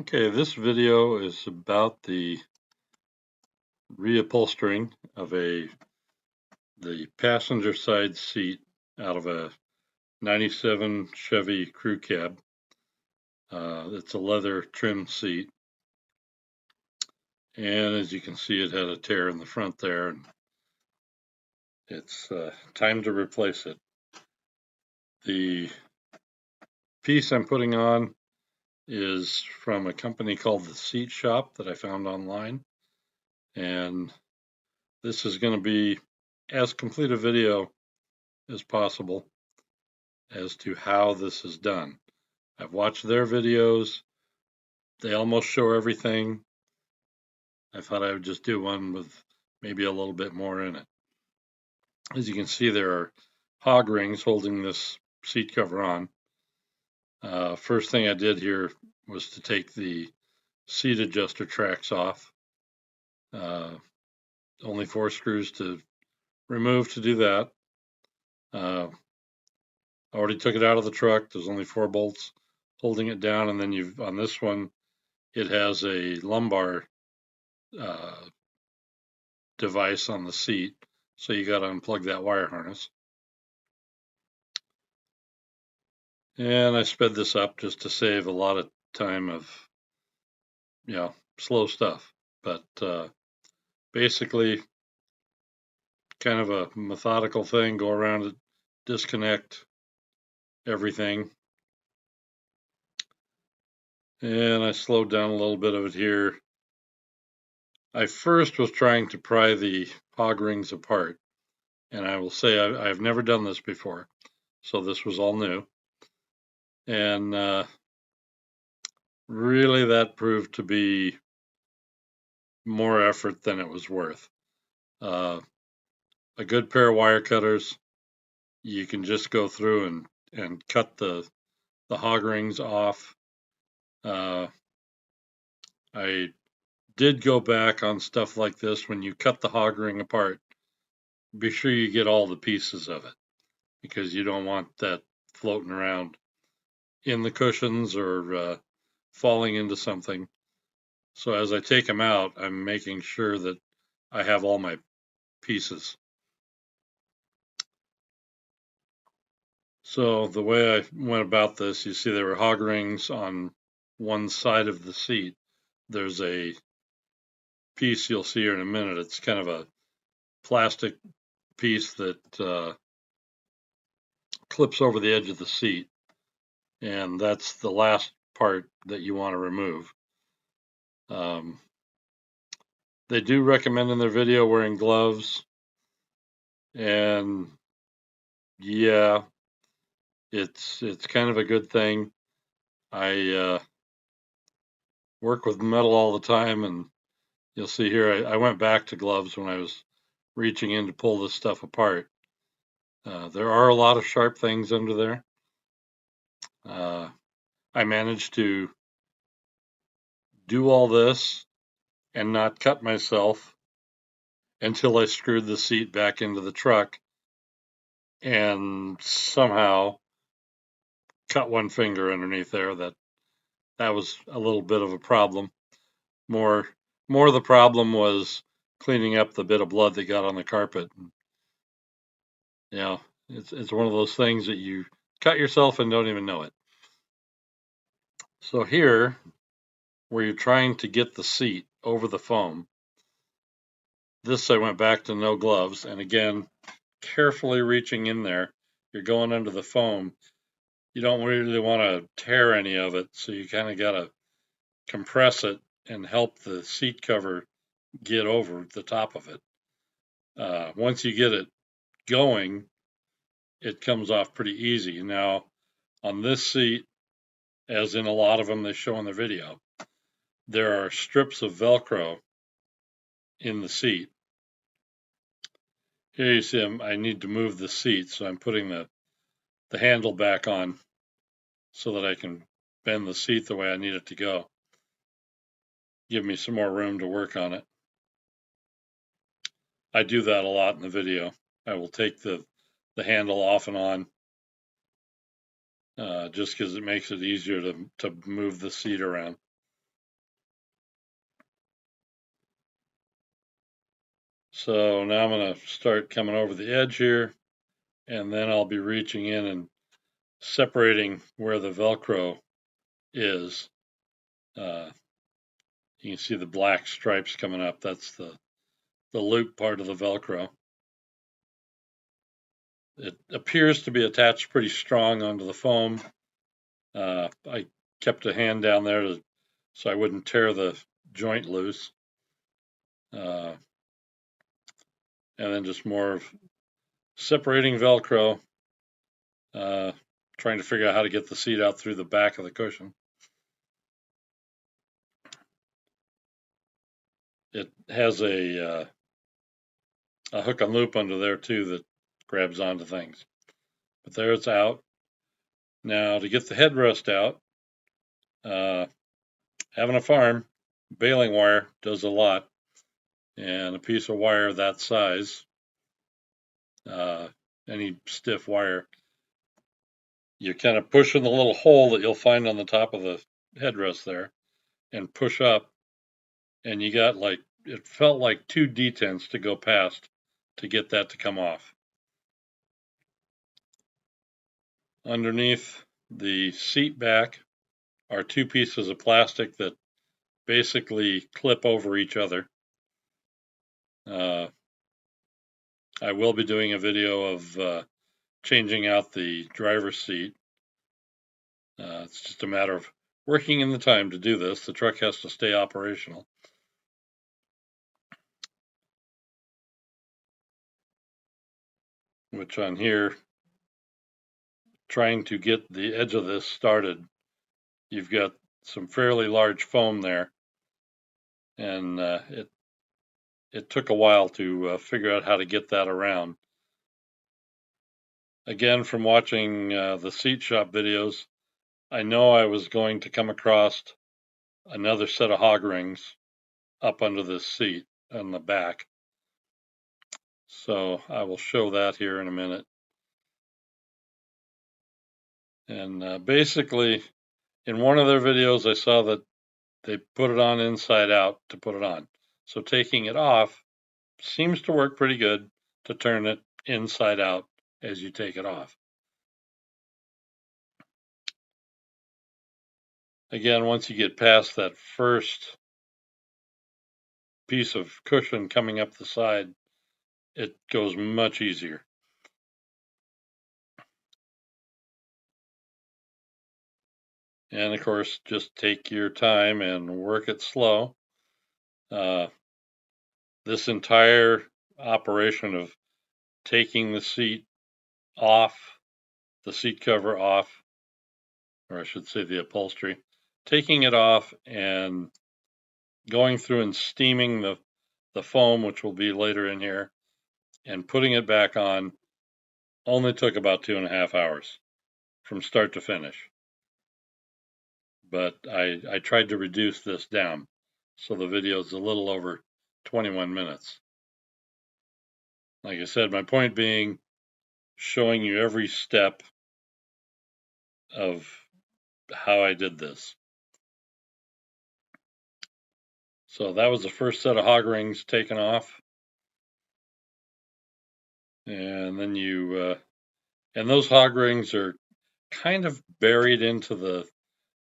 Okay, this video is about the reupholstering of the passenger side seat out of a 97 Chevy Crewcab. It's a leather trim seat, and as you can see, it had a tear in the front there, and it's time to replace it. The piece I'm putting on is from a company called The Seat Shop that I found online, and this is going to be as complete a video as possible as to how this is done. I've watched their videos. They almost show everything. I thought I would just do one with maybe a little bit more in it. As you can see, there are hog rings holding this seat cover on. First thing I did here was to take the seat adjuster tracks off. Only 4 screws to remove to do that. I already took it out of the truck. There's only 4 bolts holding it down, and then on this one, it has a lumbar device on the seat, so you got to unplug that wire harness. And I sped this up just to save a lot of time of, slow stuff. But basically, kind of a methodical thing, go around it, disconnect everything. And I slowed down a little bit of it here. I first was trying to pry the hog rings apart, and I will say I've never done this before, so this was all new. And really, that proved to be more effort than it was worth. A good pair of wire cutters, you can just go through and cut the hog rings off. I did go back on stuff like this. When you cut the hog ring apart, be sure you get all the pieces of it, because you don't want that floating around in the cushions or falling into something. So as I take them out, I'm making sure that I have all my pieces. So the way I went about this, you see there were hog rings on one side of the seat. There's a piece you'll see here in a minute. It's kind of a plastic piece that clips over the edge of the seat, and that's the last part that you want to remove. They do recommend in their video wearing gloves, and yeah, it's kind of a good thing. I work with metal all the time, and you'll see here I went back to gloves when I was reaching in to pull this stuff apart. There are a lot of sharp things under there. I managed to do all this and not cut myself until I screwed the seat back into the truck and somehow cut one finger underneath there. That was a little bit of a problem. More the problem was cleaning up the bit of blood that got on the carpet. It's one of those things that you cut yourself and don't even know it. So here, where you're trying to get the seat over the foam, this I went back to no gloves, and again, carefully reaching in there. You're going under the foam. You don't really want to tear any of it, so you kind of got to compress it and help the seat cover get over the top of it. Once you get it going, it comes off pretty easy. Now, on this seat, as in a lot of them they show in the video, there are strips of Velcro in the seat. Here you see I need to move the seat, so I'm putting the handle back on so that I can bend the seat the way I need it to go. Give me some more room to work on it. I do that a lot in the video. I will take the handle off and on just because it makes it easier to move the seat around. So now I'm going to start coming over the edge here, and then I'll be reaching in and separating where the Velcro is. You can see the black stripes coming up. That's the loop part of the Velcro. It appears to be attached pretty strong onto the foam. I kept a hand down there so I wouldn't tear the joint loose. And then just more of separating Velcro, trying to figure out how to get the seat out through the back of the cushion. It has a hook and loop under there too that grabs onto things. But there it's out. Now to get the headrest out, having a farm, baling wire does a lot, and a piece of wire that size, any stiff wire, you kind of push in the little hole that you'll find on the top of the headrest there and push up, and you got like, it felt like 2 detents to go past to get that to come off. Underneath the seat back are 2 pieces of plastic that basically clip over each other. I will be doing a video of changing out the driver's seat. It's just a matter of working in the time to do this. The truck has to stay operational. Which on here, trying to get the edge of this started, you've got some fairly large foam there, and it took a while to figure out how to get that around. Again, from watching the seat shop videos, I know I was going to come across another set of hog rings up under this seat on the back. So I will show that here in a minute. And basically, in one of their videos, I saw that they put it on inside out to put it on. So taking it off seems to work pretty good to turn it inside out as you take it off. Again, once you get past that first piece of cushion coming up the side, it goes much easier. And of course, just take your time and work it slow. This entire operation of taking the seat off, the seat cover off, or I should say the upholstery, taking it off and going through and steaming the foam, which will be later in here, and putting it back on only took about 2.5 hours from start to finish. But I tried to reduce this down, so the video is a little over 21 minutes. Like I said, my point being showing you every step of how I did this. So that was the first set of hog rings taken off. And then and those hog rings are kind of buried into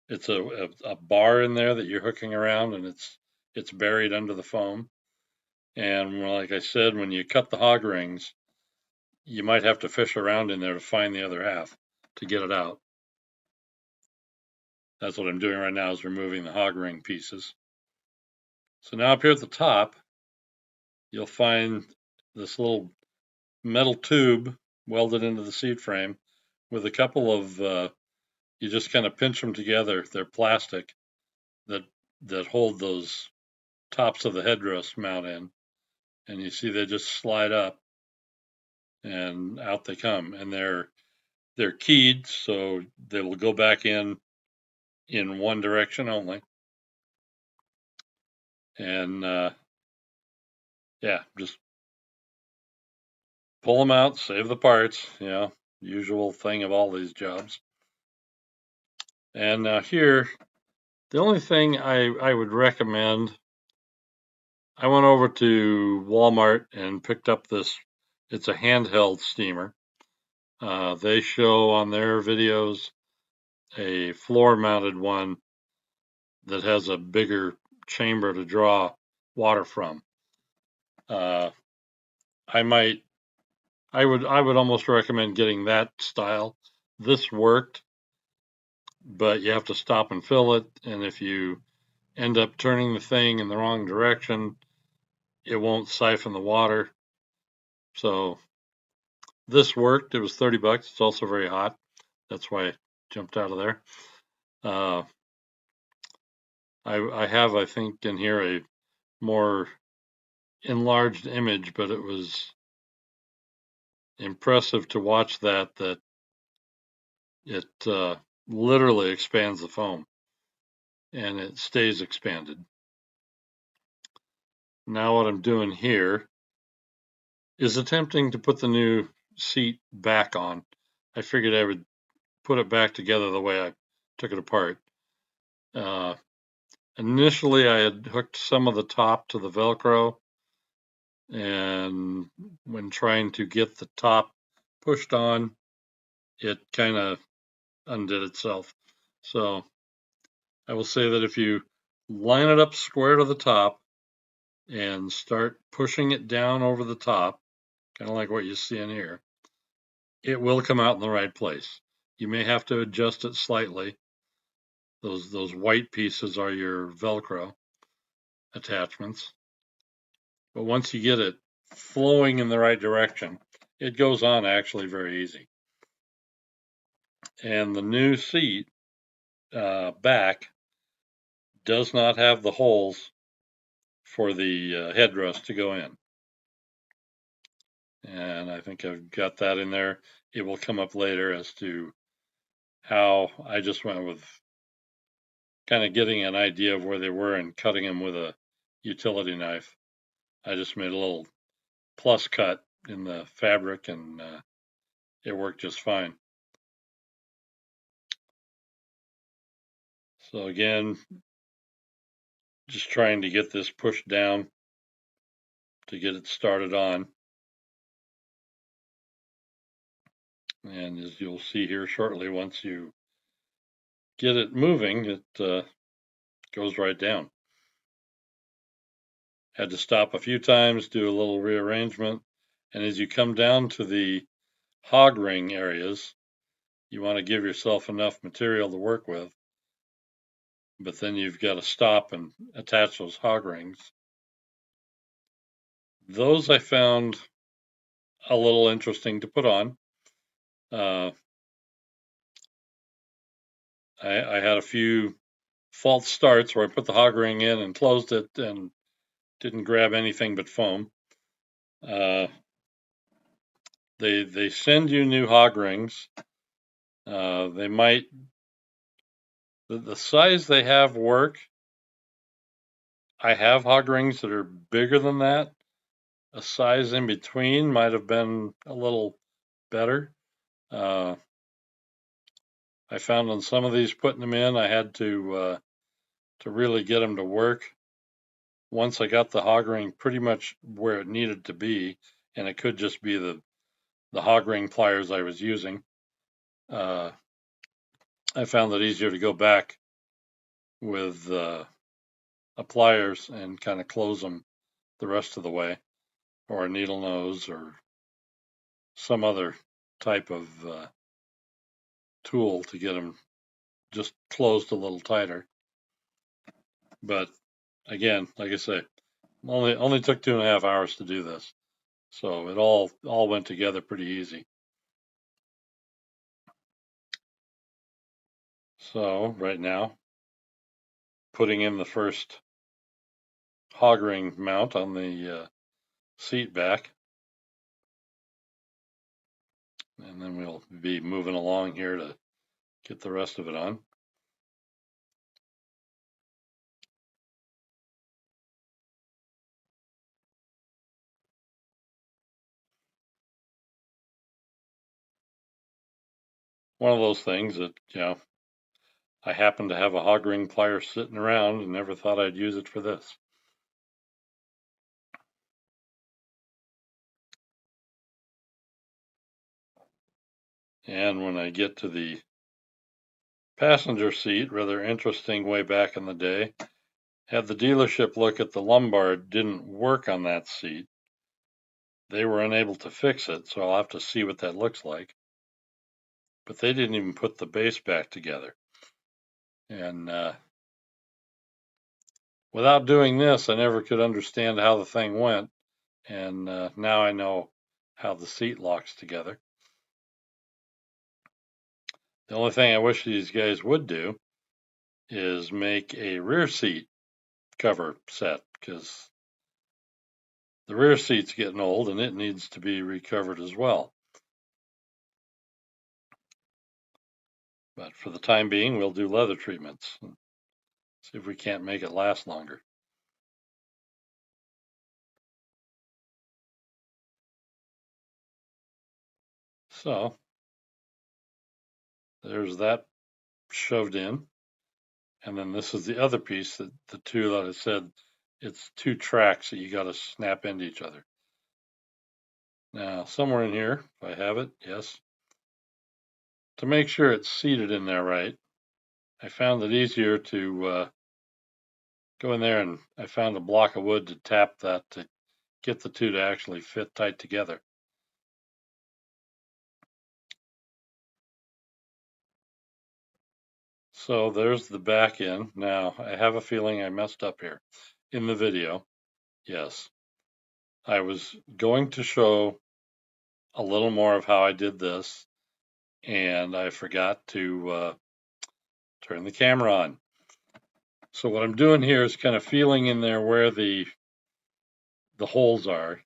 it's a bar in there that you're hooking around, and it's buried under the foam. And like I said, when you cut the hog rings, you might have to fish around in there to find the other half to get it out. That's what I'm doing right now, is removing the hog ring pieces. So now up here at the top, you'll find this little metal tube welded into the seat frame with a couple of, you just kind of pinch them together. They're plastic that hold those tops of the headrest mount in. And you see they just slide up and out they come. And they're keyed, so they will go back in one direction only. And yeah, just pull them out, save the parts, usual thing of all these jobs. And here, the only thing I would recommend, I went over to Walmart and picked up this. It's a handheld steamer. They show on their videos a floor mounted one that has a bigger chamber to draw water from. Uh, I might, I would almost recommend getting that style. This worked, but you have to stop and fill it. And if you end up turning the thing in the wrong direction, it won't siphon the water. So this worked. It was $30. It's also very hot. That's why I jumped out of there. Uh, I have, I think, in here a more enlarged image, but it was impressive to watch that it literally expands the foam and it stays expanded. Now what I'm doing here is attempting to put the new seat back on. I figured I would put it back together the way I took it apart. Uh, Initially, I had hooked some of the top to the Velcro, and when trying to get the top pushed on, it kind of undid itself. So I will say that if you line it up square to the top and start pushing it down over the top, kind of like what you see in here, it will come out in the right place. You may have to adjust it slightly. Those white pieces are your Velcro attachments. But once you get it flowing in the right direction, it goes on actually very easy. And the new seat back does not have the holes for the headrest to go in. And I think I've got that in there. It will come up later as to how I just went with kind of getting an idea of where they were and cutting them with a utility knife. I just made a little plus cut in the fabric and it worked just fine. So again, just trying to get this pushed down to get it started on. And as you'll see here shortly, once you get it moving, it goes right down. Had to stop a few times, do a little rearrangement. And as you come down to the hog ring areas, you want to give yourself enough material to work with. But then you've got to stop and attach those hog rings. Those I found a little interesting to put on. Uh, I had a few false starts where I put the hog ring in and closed it and didn't grab anything but foam. They send you new hog rings. They might the size they have work. I have hog rings that are bigger than that. A size in between might have been a little better. Uh, I found on some of these putting them in, I had to really get them to work. Once I got the hog ring pretty much where it needed to be, and it could just be the hog ring pliers I was using. I found it easier to go back with pliers and kind of close them the rest of the way, or a needle nose, or some other type of tool to get them just closed a little tighter. But again, like I say, only took 2.5 hours to do this, so it all went together pretty easy. So right now, putting in the first hog ring mount on the seat back, and then we'll be moving along here to get the rest of it on. One of those things that, I happen to have a hog ring plier sitting around and never thought I'd use it for this. And when I get to the passenger seat, rather interesting way back in the day, had the dealership look at the lumbar, didn't work on that seat. They were unable to fix it, so I'll have to see what that looks like. But they didn't even put the base back together. And without doing this, I never could understand how the thing went. And now I know how the seat locks together. The only thing I wish these guys would do is make a rear seat cover set, because the rear seat's getting old and it needs to be recovered as well. But for the time being, we'll do leather treatments. See if we can't make it last longer. So there's that shoved in. And then this is the other piece, that the two that I said, it's two tracks that you got to snap into each other. Now, somewhere in here, if I have it, yes. To make sure it's seated in there right, I found it easier to go in there, and I found a block of wood to tap that to get the two to actually fit tight together. So there's the back end. Now, I have a feeling I messed up here in the video. Yes, I was going to show a little more of how I did this, and I forgot to turn the camera on. So what I'm doing here is kind of feeling in there where the holes are.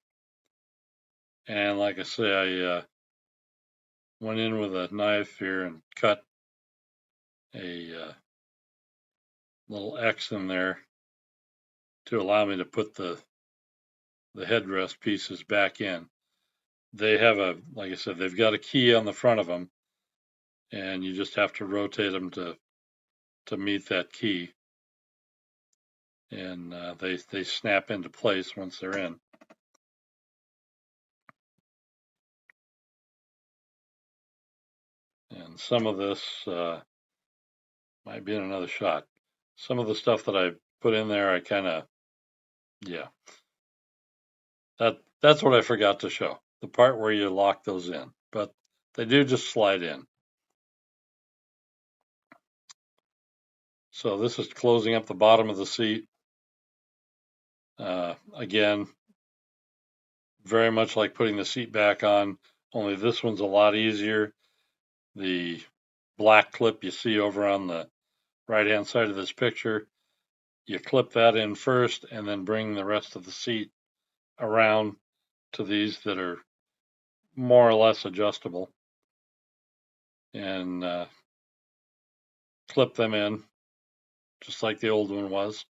And like I say, I went in with a knife here and cut a little X in there to allow me to put the headrest pieces back in. They have like I said, they've got a key on the front of them, and you just have to rotate them to meet that key, and they snap into place once they're in. And some of this might be in another shot. Some of the stuff that I put in there, I kind of, yeah, that's what I forgot to show, the part where you lock those in, but they do just slide in. So this is closing up the bottom of the seat. Again, very much like putting the seat back on, only this one's a lot easier. The black clip you see over on the right hand side of this picture, you clip that in first and then bring the rest of the seat around to these that are more or less adjustable, and clip them in just like the old one was.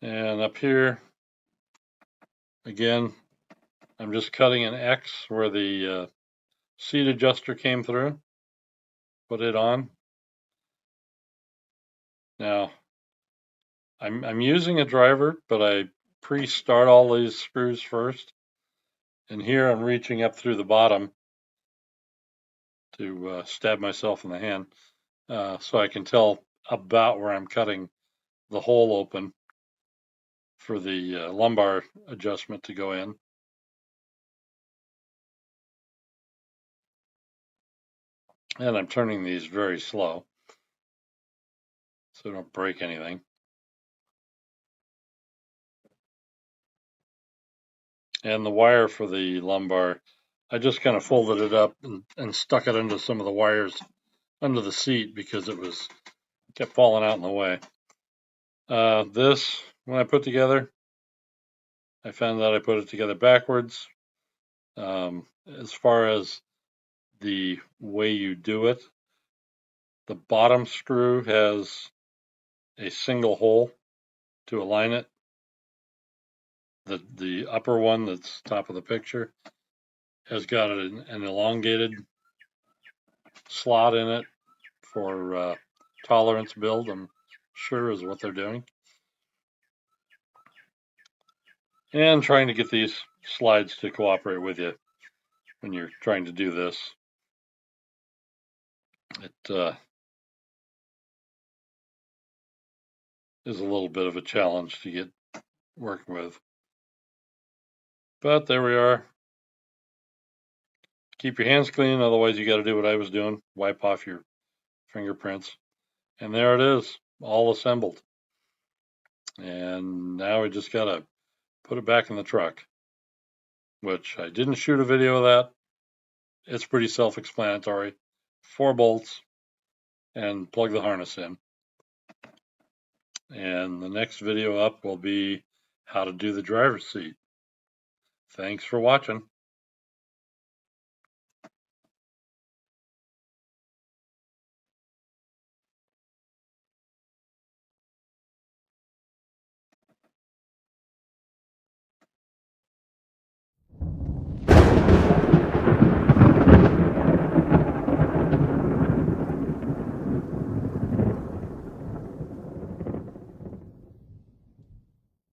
And up here, again, I'm just cutting an X where the seat adjuster came through, put it on. Now, I'm using a driver, but I pre-start all these screws first. And here I'm reaching up through the bottom to stab myself in the hand, so I can tell about where I'm cutting the hole open for the lumbar adjustment to go in. And I'm turning these very slow so I don't break anything. And the wire for the lumbar, I just kind of folded it up and stuck it into some of the wires under the seat because it kept falling out in the way. This, when I put together, I found out I put it together backwards. As far as the way you do it, the bottom screw has a single hole to align it. The upper one that's top of the picture has got an elongated slot in it for tolerance build, I'm sure is what they're doing. And trying to get these slides to cooperate with you when you're trying to do this. It is a little bit of a challenge to get working with. But there we are. Keep your hands clean, otherwise you got to do what I was doing, wipe off your fingerprints. And there it is, all assembled. And now we just got to put it back in the truck, which I didn't shoot a video of that. It's pretty self-explanatory. 4 bolts and plug the harness in. And the next video up will be how to do the driver's seat. Thanks for watching.